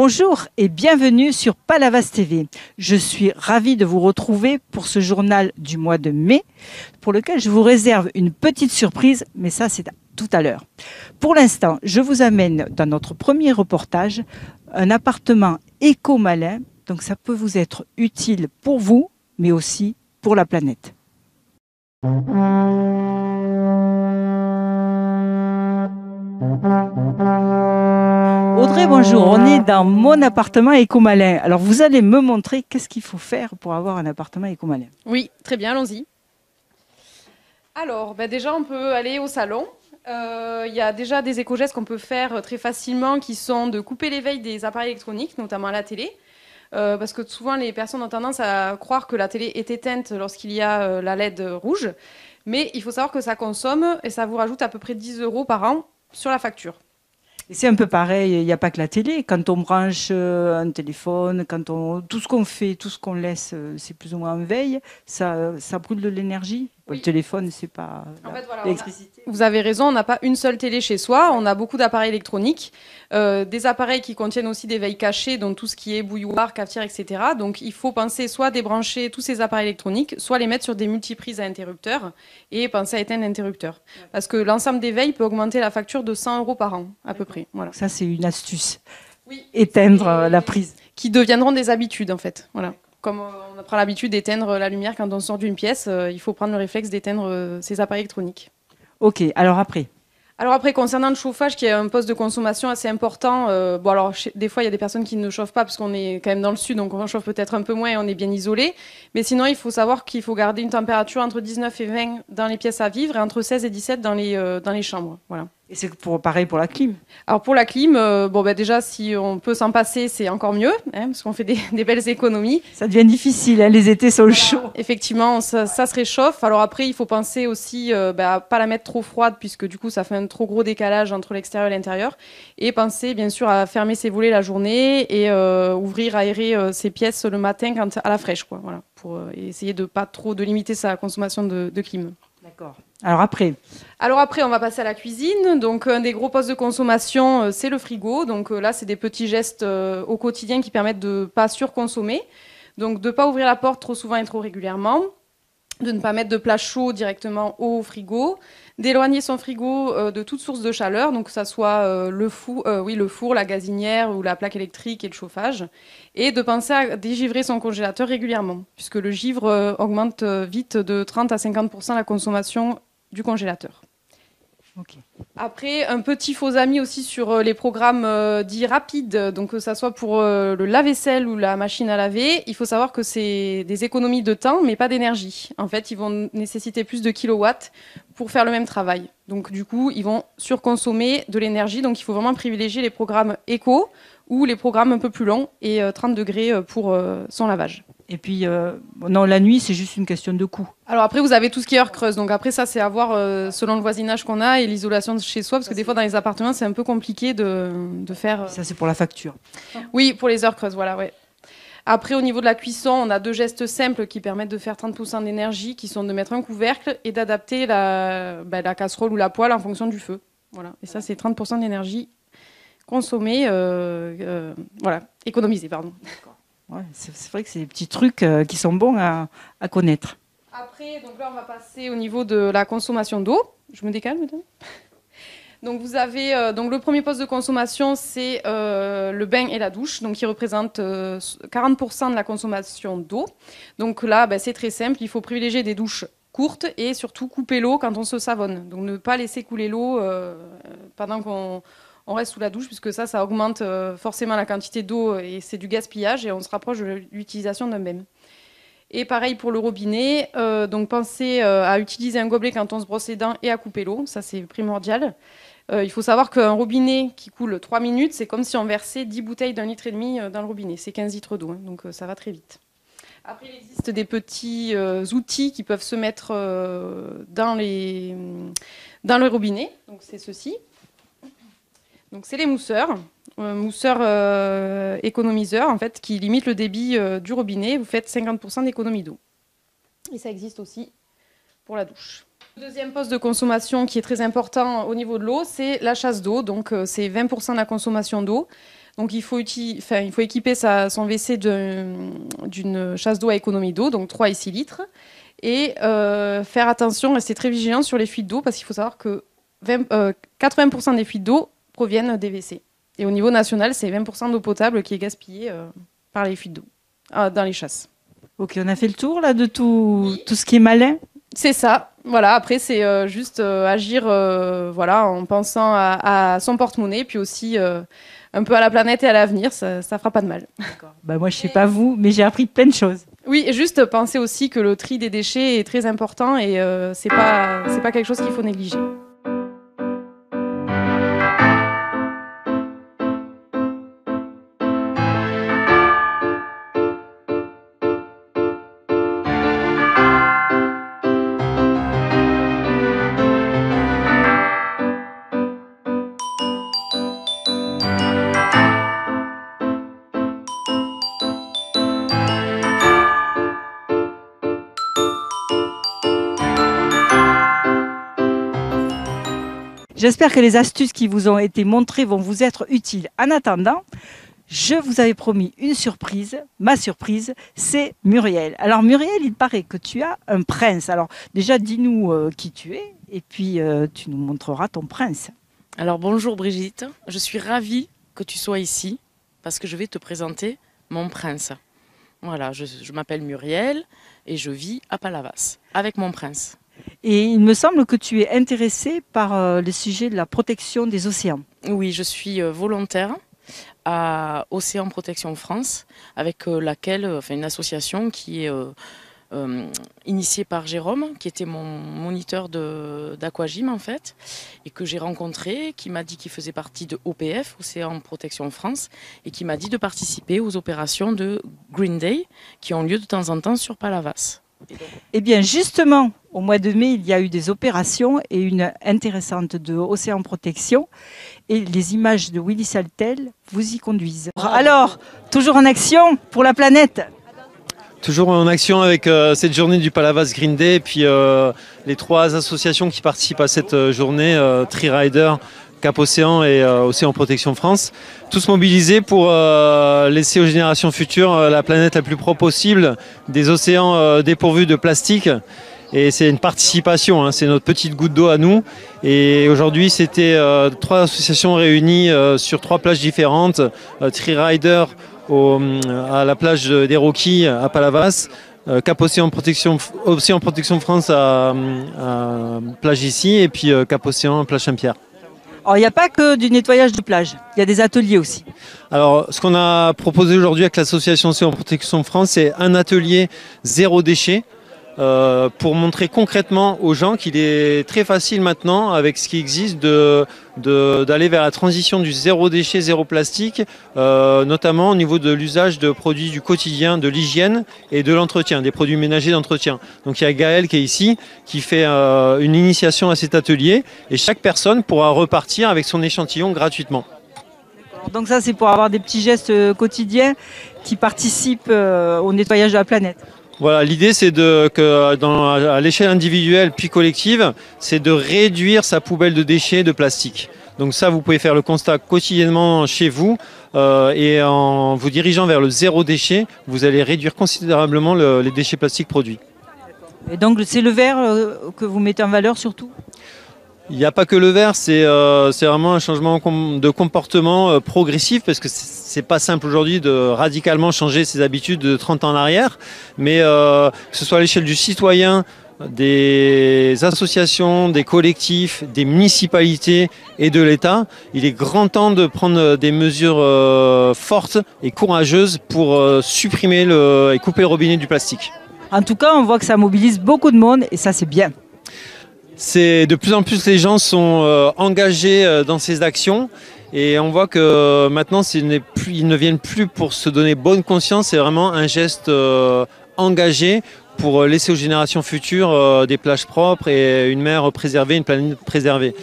Bonjour et bienvenue sur Palavas TV. Je suis ravie de vous retrouver pour ce journal du mois de mai, pour lequel je vous réserve une petite surprise, mais ça c'est tout à l'heure. Pour l'instant, je vous amène dans notre premier reportage un appartement éco-malin, donc ça peut vous être utile pour vous, mais aussi pour la planète. Audrey, bonjour. On est dans mon appartement éco-malin. Alors, vous allez me montrer qu'est-ce qu'il faut faire pour avoir un appartement éco-malin. Oui, très bien, allons-y. Alors, déjà, on peut aller au salon. Il y a déjà des éco-gestes qu'on peut faire très facilement qui sont de couper l'éveil des appareils électroniques, notamment la télé. Parce que souvent, les personnes ont tendance à croire que la télé est éteinte lorsqu'il y a la LED rouge. Mais il faut savoir que ça consomme et ça vous rajoute à peu près 10 € par an sur la facture. Et c'est un peu pareil, il n'y a pas que la télé. Quand on branche un téléphone, tout ce qu'on fait, tout ce qu'on laisse, c'est plus ou moins en veille, ça brûle de l'énergie. Oui. Le téléphone, c'est pas l'électricité. Vous avez raison, on n'a pas une seule télé chez soi, on a beaucoup d'appareils électroniques, des appareils qui contiennent aussi des veilles cachées, donc tout ce qui est bouilloire, cafetière, etc. Donc il faut penser soit débrancher tous ces appareils électroniques, soit les mettre sur des multiprises à interrupteurs et penser à éteindre l'interrupteur. Parce que l'ensemble des veilles peut augmenter la facture de 100 € par an, à peu près. Voilà. Ça, c'est une astuce. Oui. Éteindre la prise. Qui deviendront des habitudes, en fait. Voilà. Comme on prend l'habitude d'éteindre la lumière quand on sort d'une pièce, il faut prendre le réflexe d'éteindre ces appareils électroniques. Ok, alors après ? Alors après, concernant le chauffage, qui est un poste de consommation assez important, des fois, il y a des personnes qui ne chauffent pas parce qu'on est quand même dans le sud, donc on chauffe peut-être un peu moins et on est bien isolé. Mais sinon, il faut savoir qu'il faut garder une température entre 19 et 20 dans les pièces à vivre et entre 16 et 17 dans les chambres. Voilà. Et c'est pareil pour la clim. Alors pour la clim, déjà, si on peut s'en passer, c'est encore mieux, parce qu'on fait des belles économies. Ça devient difficile, les étés sont chauds. Effectivement, ça se réchauffe. Alors après, il faut penser aussi à pas la mettre trop froide, puisque du coup, ça fait un trop gros décalage entre l'extérieur et l'intérieur. Et penser, bien sûr, à fermer ses volets la journée et ouvrir, aérer ses pièces le matin à la fraîche, quoi. Voilà, pour essayer de limiter sa consommation de clim. D'accord. Alors après, on va passer à la cuisine. Donc, un des gros postes de consommation, c'est le frigo. Donc là, c'est des petits gestes au quotidien qui permettent de ne pas surconsommer. Donc, de ne pas ouvrir la porte trop souvent et trop régulièrement. De ne pas mettre de plats chauds directement au frigo. D'éloigner son frigo de toute source de chaleur. Donc, que ça soit le four, la gazinière ou la plaque électrique et le chauffage. Et de penser à dégivrer son congélateur régulièrement. Puisque le givre augmente vite de 30 à 50% la consommation du congélateur. Okay. Après, un petit faux ami aussi sur les programmes dits rapides, donc que ça soit pour le lave-vaisselle ou la machine à laver, il faut savoir que c'est des économies de temps, mais pas d'énergie. En fait, ils vont nécessiter plus de kilowatts pour faire le même travail. Donc du coup, ils vont surconsommer de l'énergie, donc il faut vraiment privilégier les programmes éco ou les programmes un peu plus longs et 30 degrés pour son lavage. Et puis, non, la nuit, c'est juste une question de coût. Alors après, vous avez tout ce qui est heure creuse. Donc après, ça, c'est à voir selon le voisinage qu'on a et l'isolation de chez soi. Parce que des fois, dans les appartements, c'est un peu compliqué de faire... Ça, c'est pour la facture. Oui, pour les heures creuses, voilà, ouais. Après, au niveau de la cuisson, on a 2 gestes simples qui permettent de faire 30% d'énergie, qui sont de mettre un couvercle et d'adapter la casserole ou la poêle en fonction du feu. Voilà. Et ça, c'est 30% d'énergie consommée, économisée, pardon. D'accord. Ouais, c'est vrai que c'est des petits trucs qui sont bons à connaître. Après, donc là, on va passer au niveau de la consommation d'eau. Je me décale, madame. Donc, vous avez donc le premier poste de consommation, c'est le bain et la douche, donc qui représentent 40% de la consommation d'eau. Donc là, c'est très simple. Il faut privilégier des douches courtes et surtout couper l'eau quand on se savonne. Donc, ne pas laisser couler l'eau pendant qu'on reste sous la douche, puisque ça augmente forcément la quantité d'eau et c'est du gaspillage et on se rapproche de l'utilisation d'un bain. Et pareil pour le robinet, donc pensez à utiliser un gobelet quand on se brosse les dents et à couper l'eau, ça c'est primordial. Il faut savoir qu'un robinet qui coule 3 minutes, c'est comme si on versait 10 bouteilles d'1,5 litre dans le robinet, c'est 15 litres d'eau, donc ça va très vite. Après, il existe des petits outils qui peuvent se mettre dans le robinet, donc c'est ceci. Donc c'est les mousseurs. Économiseur en fait, qui limite le débit du robinet. Vous faites 50% d'économie d'eau. Et ça existe aussi pour la douche. Le deuxième poste de consommation qui est très important au niveau de l'eau, c'est la chasse d'eau. Donc c'est 20% de la consommation d'eau. Donc il faut équiper son WC d'une chasse d'eau à économie d'eau, donc 3 et 6 litres. Et faire attention, rester très vigilant sur les fuites d'eau, parce qu'il faut savoir que 80% des fuites d'eau proviennent des WC. Et au niveau national, c'est 20% d'eau potable qui est gaspillée par les fuites d'eau dans les chasses. Ok, on a fait le tour là de tout ce qui est malin. C'est ça. Voilà. Après, c'est juste agir voilà, en pensant à son porte-monnaie, puis aussi un peu à la planète et à l'avenir. Ça fera pas de mal. Bah moi, je sais pas vous, mais j'ai appris plein de choses. Oui, et juste penser aussi que le tri des déchets est très important et c'est pas quelque chose qu'il faut négliger. J'espère que les astuces qui vous ont été montrées vont vous être utiles. En attendant, je vous avais promis une surprise. Ma surprise, c'est Muriel. Alors Muriel, il paraît que tu as un prince. Alors déjà, dis-nous qui tu es et puis tu nous montreras ton prince. Alors bonjour Brigitte, je suis ravie que tu sois ici parce que je vais te présenter mon prince. Voilà, je m'appelle Muriel et je vis à Palavas avec mon prince. Et il me semble que tu es intéressée par le sujet de la protection des océans. Oui, je suis volontaire à Océan Protection France, avec laquelle, une association qui est initiée par Jérôme, qui était mon moniteur d'aquagym en fait, et que j'ai rencontré, qui m'a dit qu'il faisait partie de OPF, Océan Protection France, et qui m'a dit de participer aux opérations de Green Day, qui ont lieu de temps en temps sur Palavas. Eh bien justement, au mois de mai, il y a eu des opérations et une intéressante de Océan Protection. Et les images de Willy Saltel vous y conduisent. Alors, toujours en action pour la planète. Toujours en action avec cette journée du Palavas Green Day et puis les 3 associations qui participent à cette journée, Tri-Rider, Cap Océan et Océan Protection France, tous mobilisés pour laisser aux générations futures la planète la plus propre possible, des océans dépourvus de plastique. Et c'est une participation, hein, c'est notre petite goutte d'eau à nous. Et aujourd'hui, c'était 3 associations réunies sur 3 plages différentes. Tri-Rider à la plage des Rockies à Palavas, Cap Océan Protection France à plage ici, et puis Cap Océan plage Saint-Pierre. Alors, il n'y a pas que du nettoyage de plage, il y a des ateliers aussi. Alors, ce qu'on a proposé aujourd'hui avec l'association Océan Protection France, c'est un atelier zéro déchet pour montrer concrètement aux gens qu'il est très facile maintenant, avec ce qui existe, d'aller vers la transition du zéro déchet, zéro plastique, notamment au niveau de l'usage de produits du quotidien, de l'hygiène et de l'entretien, des produits ménagers d'entretien. Donc il y a Gaël qui est ici, qui fait une initiation à cet atelier, et chaque personne pourra repartir avec son échantillon gratuitement. Donc ça, c'est pour avoir des petits gestes quotidiens qui participent au nettoyage de la planète. Voilà, l'idée c'est à l'échelle individuelle puis collective, c'est de réduire sa poubelle de déchets de plastique. Donc ça, vous pouvez faire le constat quotidiennement chez vous et en vous dirigeant vers le zéro déchet, vous allez réduire considérablement les déchets plastiques produits. Et donc c'est le verre que vous mettez en valeur surtout ? Il n'y a pas que le verre, c'est vraiment un changement de comportement progressif, parce que c'est pas simple aujourd'hui de radicalement changer ses habitudes de 30 ans en arrière, mais que ce soit à l'échelle du citoyen, des associations, des collectifs, des municipalités et de l'État, il est grand temps de prendre des mesures fortes et courageuses pour supprimer et couper le robinet du plastique. En tout cas, on voit que ça mobilise beaucoup de monde et ça, c'est bien. C'est de plus en plus les gens sont engagés dans ces actions, et on voit que maintenant ils ne viennent plus pour se donner bonne conscience, c'est vraiment un geste engagé pour laisser aux générations futures des plages propres et une mer préservée, une planète préservée.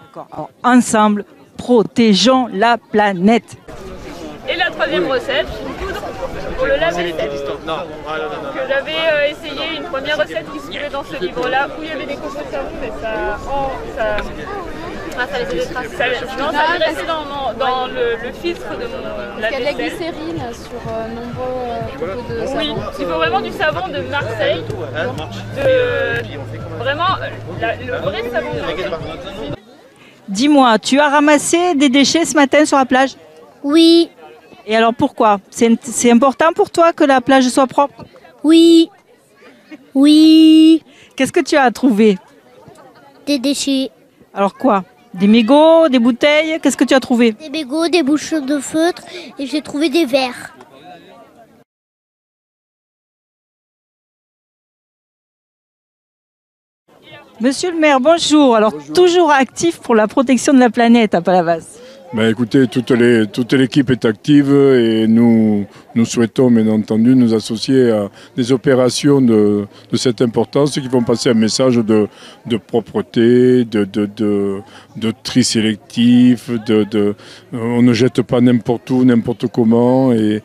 D'accord. Alors, ensemble, protégeons la planète. Et la 3e recette, une poudre pour le lave-vaisselle. Que j'avais essayé une première recette qui se trouvait dans ce livre-là où il y avait des compots de savon, mais Ah, ça laisse des traces. Non, ça a resté dans le filtre de mon Il y a de la lave-vaisselle. glycérine sur nombreux produits de savon. Oui, il faut vraiment du savon de Marseille. Vraiment, le vrai savon de Marseille. Dis-moi, tu as ramassé des déchets ce matin sur la plage? Oui, Et alors pourquoi? C'est important pour toi que la plage soit propre? oui, oui, Qu'est-ce que tu as trouvé? des déchets, Alors quoi? Des mégots, des bouteilles? Qu'est-ce que tu as trouvé? des mégots, des bouchons de feutre et j'ai trouvé des verres. Monsieur le maire, bonjour. Alors toujours actif pour la protection de la planète à Palavas. Ben écoutez, toute l'équipe est active et nous souhaitons bien entendu nous associer à des opérations de cette importance qui vont passer un message de propreté, de tri sélectif, on ne jette pas n'importe où, n'importe comment et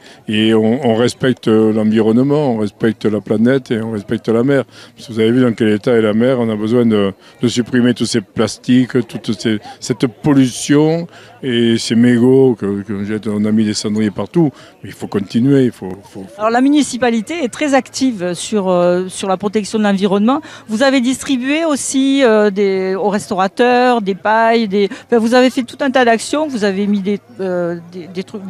on respecte l'environnement, on respecte la planète et on respecte la mer. Parce que vous avez vu dans quel état est la mer, on a besoin de supprimer tous ces plastiques, cette pollution et ces mégots que jette. On a mis des cendriers partout, mais il faut continuer. Alors la municipalité est très active sur la protection de l'environnement. Vous avez distribué aussi aux restaurateurs des pailles, vous avez fait tout un tas d'actions. Vous avez mis des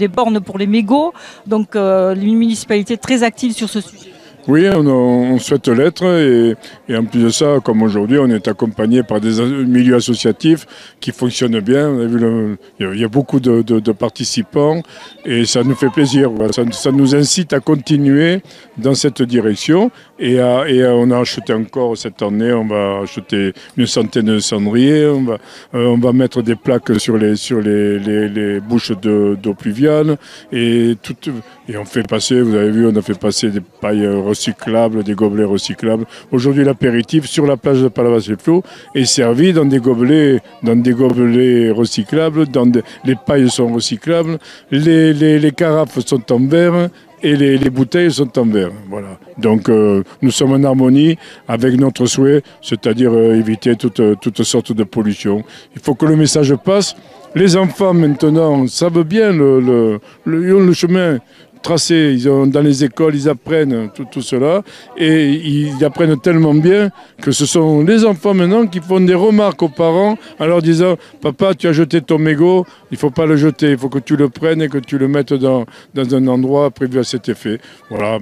bornes pour les mégots. Donc la municipalité est très active sur ce sujet. Oui, on souhaite l'être et en plus de ça, comme aujourd'hui, on est accompagné par des milieux associatifs qui fonctionnent bien. On a vu il y a beaucoup de participants et ça nous fait plaisir. Ça nous incite à continuer dans cette direction et on a acheté encore cette année, on va acheter une centaine de cendriers, on va mettre des plaques sur les bouches d'eau pluviale et on fait passer, vous avez vu, on a fait passer des pailles recyclables, des gobelets recyclables. Aujourd'hui, l'apéritif sur la plage de Palavas-les-Flots est servi dans des gobelets recyclables, les pailles sont recyclables, les carafes sont en verre et les bouteilles sont en verre. Voilà. Donc nous sommes en harmonie avec notre souhait, c'est-à-dire éviter toutes sortes de pollutions. Il faut que le message passe. Les enfants maintenant savent bien le chemin tracé, dans les écoles, ils apprennent tout cela et ils apprennent tellement bien que ce sont les enfants maintenant qui font des remarques aux parents en leur disant « Papa, tu as jeté ton mégot, il ne faut pas le jeter, il faut que tu le prennes et que tu le mettes dans un endroit prévu à cet effet. » Voilà,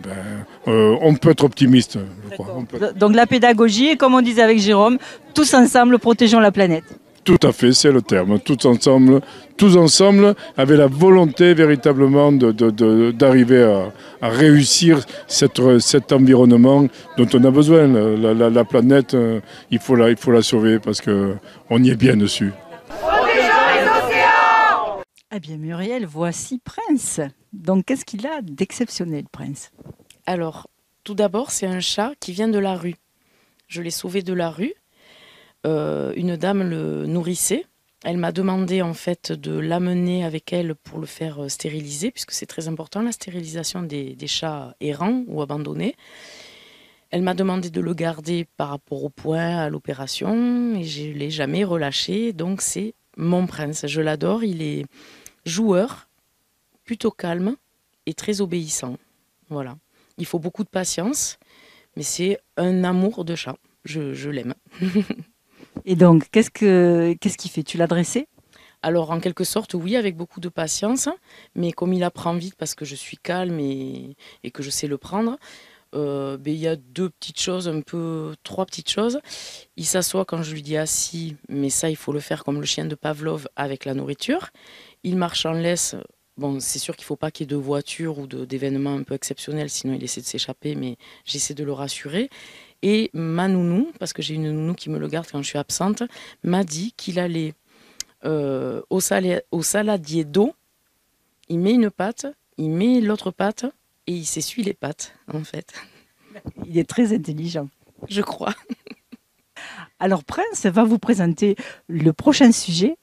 on peut être optimiste, je crois. Donc la pédagogie, et comme on disait avec Jérôme, tous ensemble, protégeons la planète. Tout à fait, c'est le terme. Tous ensemble, avec la volonté véritablement d'arriver à réussir cet environnement dont on a besoin. La planète, il faut la sauver parce qu'on y est bien dessus. Eh bien Muriel, voici Prince. Donc qu'est-ce qu'il a d'exceptionnel, Prince? Alors, tout d'abord, c'est un chat qui vient de la rue. Je l'ai sauvé de la rue. Une dame le nourrissait. Elle m'a demandé en fait de l'amener avec elle pour le faire stériliser, puisque c'est très important la stérilisation des chats errants ou abandonnés. Elle m'a demandé de le garder par rapport au point, à l'opération, et je ne l'ai jamais relâché. Donc c'est mon Prince. Je l'adore. Il est joueur, plutôt calme et très obéissant. Voilà. Il faut beaucoup de patience, mais c'est un amour de chat. Je l'aime. Et donc, qu'est-ce qu'il fait? Tu l'as dressé? Alors, en quelque sorte, oui, avec beaucoup de patience, mais comme il apprend vite parce que je suis calme et que je sais le prendre, il y a trois petites choses. Il s'assoit quand je lui dis assis, mais ça, il faut le faire comme le chien de Pavlov avec la nourriture. Il marche en laisse. Bon, c'est sûr qu'il ne faut pas qu'il y ait de voitures ou d'événements un peu exceptionnels, sinon il essaie de s'échapper, mais j'essaie de le rassurer. Et ma nounou, parce que j'ai une nounou qui me le garde quand je suis absente, m'a dit qu'il allait au saladier d'eau, il met une patte, il met l'autre patte et il s'essuie les pattes, en fait. Il est très intelligent. Je crois. Alors Prince va vous présenter le prochain sujet.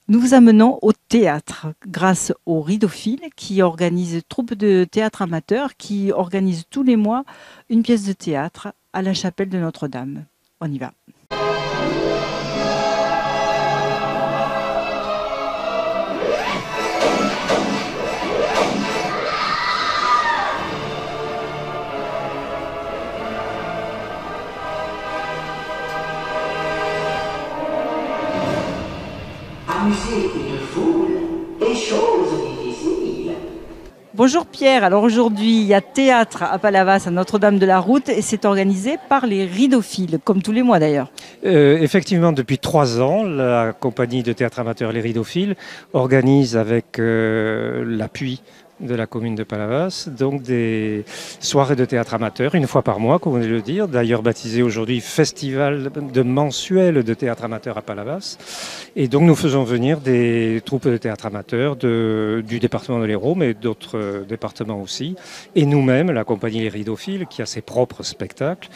Nous vous amenons au théâtre grâce au Rideauphile qui organise troupe de théâtre amateur qui organise tous les mois une pièce de théâtre à la chapelle de Notre-Dame. On y va. amuser une foule est chose difficile. Bonjour Pierre, alors aujourd'hui il y a théâtre à Palavas à Notre-Dame-de-la-Route et c'est organisé par les Ridophiles, comme tous les mois d'ailleurs. Effectivement, depuis 3 ans, la compagnie de théâtre amateur Les Ridophiles organise avec l'appui de la commune de Palavas, donc des soirées de théâtre amateur, une fois par mois, comme on vient de le dire, d'ailleurs baptisé aujourd'hui Festival de mensuel de théâtre amateur à Palavas. Et donc nous faisons venir des troupes de théâtre amateur du département de l'Hérault, mais d'autres départements aussi. Et nous-mêmes, la compagnie Les Ridophiles, qui a ses propres spectacles,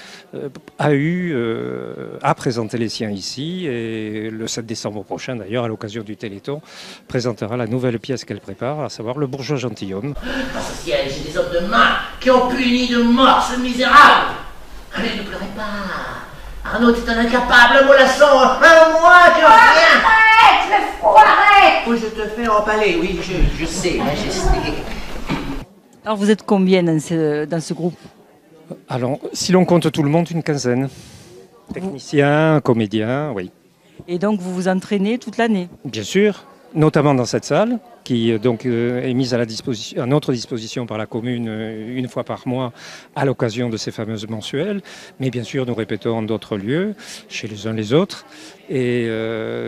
a présenté les siens ici, et le 7 décembre prochain, d'ailleurs, à l'occasion du Téléthon, présentera la nouvelle pièce qu'elle prépare, à savoir Le Bourgeois Gentilhomme. Dans ce siège, j'ai des hommes de main qui ont puni de mort ce misérable. Allez, ne pleurez pas. Arnaud est un incapable, mollasson, moi qui en rien. Arrête, le fou, arrête. Oui, je te fais empaler, oui, je sais, majesté. Alors vous êtes combien dans ce groupe? Alors, si l'on compte tout le monde, une quinzaine. Techniciens, comédiens, oui. Et donc vous vous entraînez toute l'année? Bien sûr, notamment dans cette salle, qui donc est mise à notre disposition par la commune une fois par mois à l'occasion de ces fameuses mensuelles. Mais bien sûr, nous répétons d'autres lieux, chez les uns les autres. Et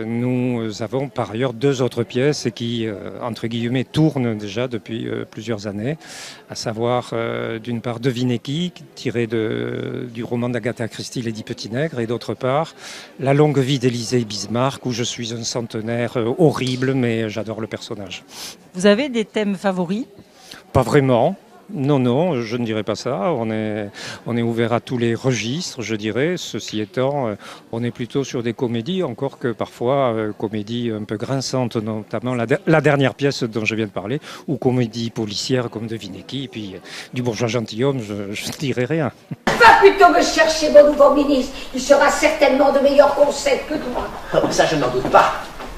nous avons par ailleurs 2 autres pièces qui, entre guillemets, tournent déjà depuis plusieurs années, à savoir d'une part Devinez-qui, tiré du roman d'Agatha Christie, Lady Petit-Nègre, et d'autre part La longue vie d'Élisée Bismarck, où je suis un centenaire horrible, mais j'adore le personnage. Vous avez des thèmes favoris? Pas vraiment. Non, je ne dirais pas ça. On est ouvert à tous les registres, je dirais. Ceci étant, on est plutôt sur des comédies, encore que parfois comédies un peu grinçantes, notamment la dernière pièce dont je viens de parler, ou comédies policières comme Devinez-qui, et puis du Bourgeois Gentilhomme, je ne dirais rien. Va plutôt me chercher mon nouveau ministre. Il sera certainement de meilleurs conseils que toi. Oh, ça, je n'en doute pas.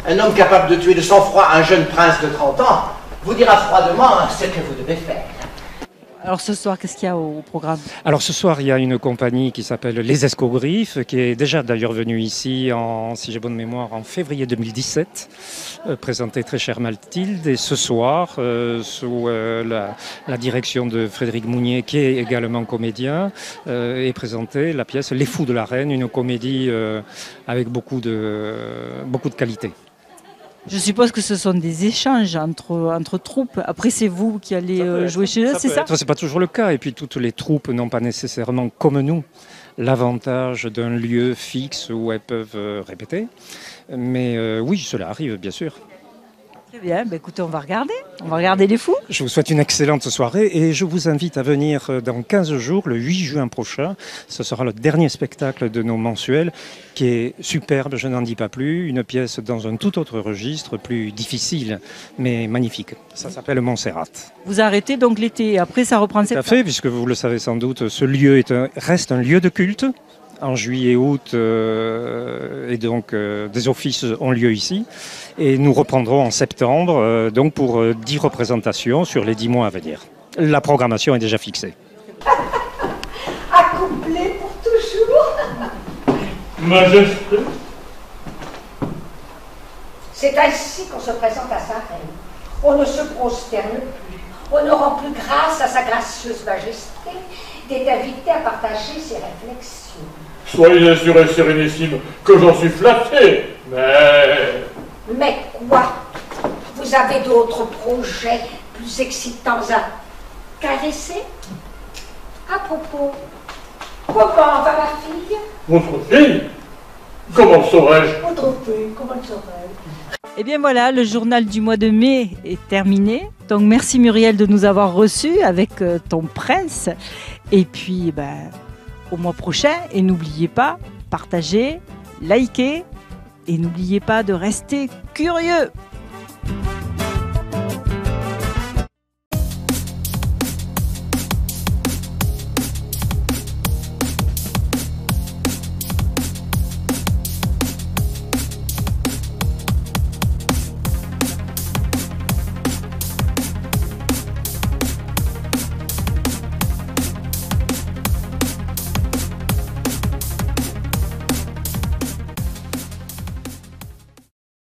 Un homme capable de tuer de sang-froid un jeune prince de 30 ans vous dira froidement ce que vous devez faire. Alors ce soir, qu'est-ce qu'il y a au programme? Alors ce soir, il y a une compagnie qui s'appelle Les Escogriffes, qui est déjà d'ailleurs venue ici, si j'ai bonne mémoire, en février 2017, présenter Très chère Mathilde. Et ce soir, sous la direction de Frédéric Mounier, qui est également comédien, est présentée la pièce Les Fous de la Reine, une comédie avec beaucoup de qualité. Je suppose que ce sont des échanges entre troupes. Après, c'est vous qui allez jouer chez eux, c'est ça? C'est pas toujours le cas. Et puis, toutes les troupes n'ont pas nécessairement, comme nous, l'avantage d'un lieu fixe où elles peuvent répéter. Mais oui, cela arrive, bien sûr. Très bien, écoutez, on va regarder Les Fous. Je vous souhaite une excellente soirée et je vous invite à venir dans 15 jours, le 8 juin prochain. Ce sera le dernier spectacle de nos mensuels qui est superbe, je n'en dis pas plus. Une pièce dans un tout autre registre, plus difficile, mais magnifique. Ça s'appelle Montserrat. Vous arrêtez donc l'été, après ça reprend septembre. Tout à fait, puisque vous le savez sans doute, ce lieu reste un lieu de culte. En juillet et août, et donc des offices ont lieu ici. Et nous reprendrons en septembre, donc pour 10 représentations sur les 10 mois à venir. La programmation est déjà fixée. Accouplé pour toujours. Majesté. C'est ainsi qu'on se présente à sa reine. On ne se prosterne plus. On ne rend plus grâce à sa gracieuse majesté d'être invité à partager ses réflexions. Soyez assurés, sérénissime, que j'en suis flatté, Mais quoi? Vous avez d'autres projets plus excitants à caresser? À propos, comment va ma fille? Votre fille? Comment saurais-je? Votre fille, comment le saurais-je? Eh bien voilà, le journal du mois de mai est terminé. Donc merci Muriel de nous avoir reçus avec ton prince. Et puis, au mois prochain, et n'oubliez pas, partagez, likez, et n'oubliez pas de rester curieux.